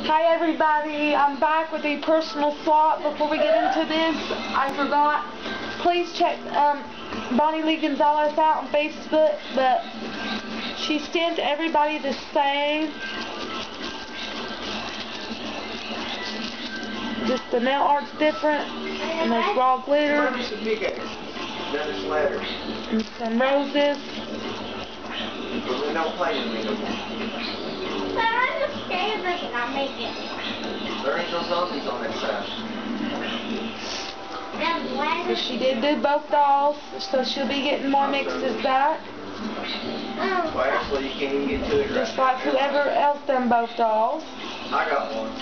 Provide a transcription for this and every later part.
Hi everybody, I'm back with a personal swap. Before we get into this, I forgot, please check Bonnie Lee Gonzalez out on Facebook, but she sent everybody the same. Just the nail art's different, and there's raw glitter, and some roses. They don't play with me no more. But I'm just scared that I'll make it. There ain't no zombies on that side. So she did do both dolls, so she'll be getting more mixes back. Well, actually, you can't even get to it right. Just like whoever else done both dolls. I got one.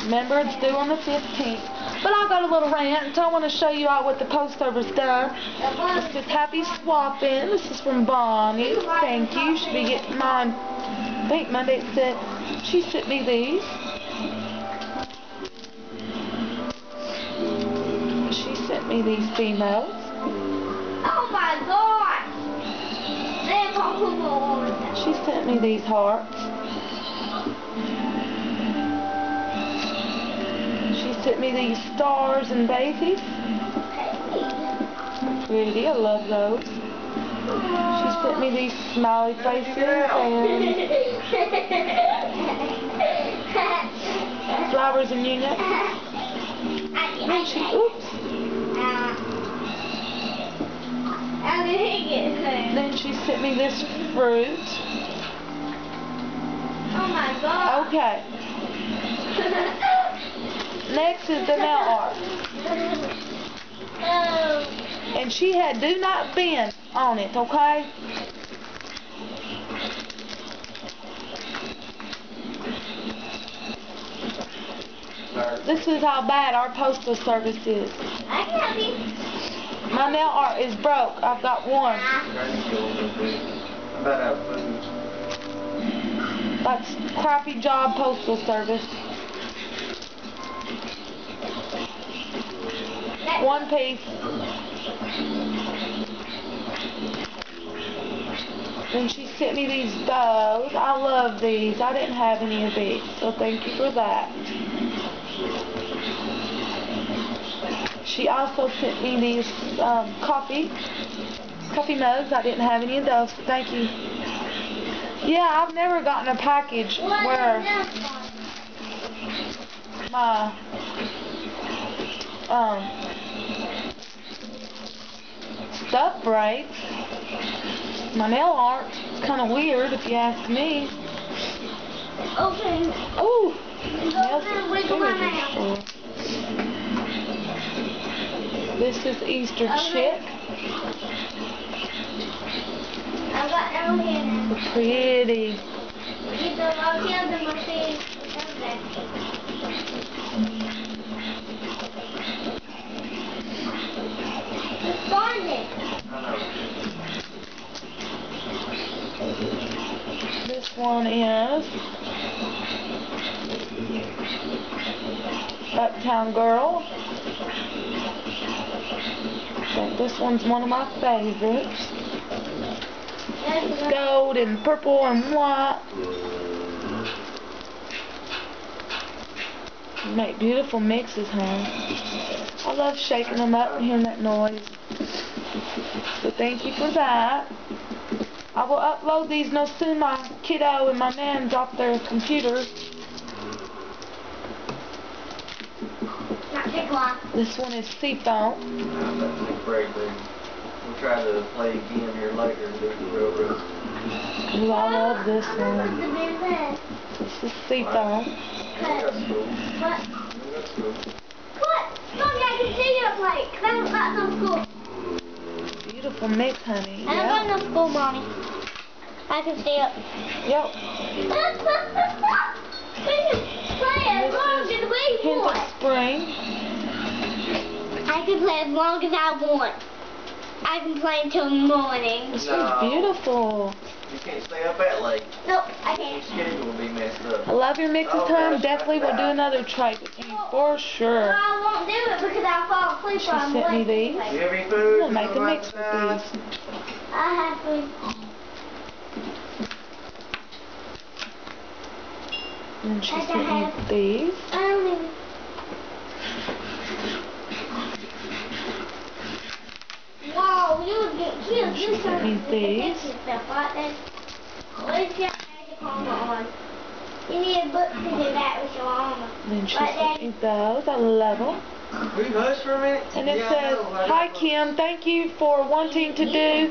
Remember, it's due on the 15th. But I got a little rant, so I want to show you all what the post service done. This is Happy Swapping. This is from Bonnie. Thank you. Should be getting mine. I think Monday it said. She sent me these. She sent me these females. Oh my god! They're possible. She sent me these hearts. She sent me these stars and daisies. Pretty, I love those. She sent me these smiley faces and flowers and units. Then she, oops. Then she sent me this fruit. Oh my god. Okay. Next is the nail art. And she had do not bend on it, okay? This is how bad our postal service is. I can help you. My nail art is broke. I've got one. That's crappy job postal service. One piece. Then she sent me these bows. I love these. I didn't have any of these, so thank you for that. She also sent me these coffee mugs. I didn't have any of those, so thank you. Yeah, I've never gotten a package where my stuff breaks. My nail art is kind of weird, if you ask me. Okay. Ooh, Wiggle my nail. This is Easter chick. I've got arrow here now. Pretty. I'll kill them with these. This one is Uptown Girl. I think this one's one of my favorites. It's gold and purple and white. You make beautiful mixes, huh? I love shaking them up and hearing that noise. So thank you for that. I will upload these no soon. My kiddo and my man dropped their computer. This one is Seafoam. We'll try to play again here later and do the railroad. Ooh, I love this one. This is Seafoam. That's cool. What? That's cool. What? Mommy, I can see your plate. That's no school. Beautiful mix, honey. I don't want no school, Mommy. I can see it. Yep. We can play as long as we Hint want. of spring. I can play as long as I want. I can play until morning. This No. one's beautiful. You can't stay up that late. Nope, I Your can't. schedule will be messed up. I love your mixes, Oh, hon. that's Definitely will do another try with you for Well, sure. I won't do it because I'll fall asleep She while I'm sent me awake. these. Do you have any food? I'll make a mix with these. I have food. And she sent me these. Wow, you She sent me these. stuff like this. What if you had your armor on? You need a book to do that with your armor. And then she sent me those. I love them. Will you hush for a minute? And it Yeah, I says, know. I "Hi got Kim, thank you for wanting to do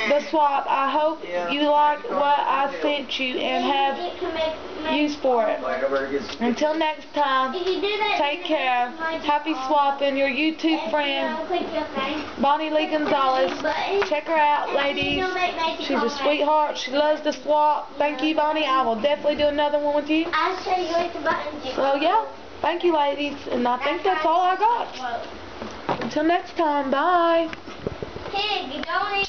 the swap. I hope you like what I sent you and have use for it. Like, I better get some. Until next time, If you do that, take care. Happy swapping. Your YouTube friend, Bonnie Lee Gonzalez. Check her out, ladies. She's a sweetheart. She loves to swap. Thank you, Bonnie. I will definitely do another one with you. I'll show you what the buttons do. So, yeah. Thank you, ladies. And I think that's all I got. Until next time, bye. Pig, don't eat.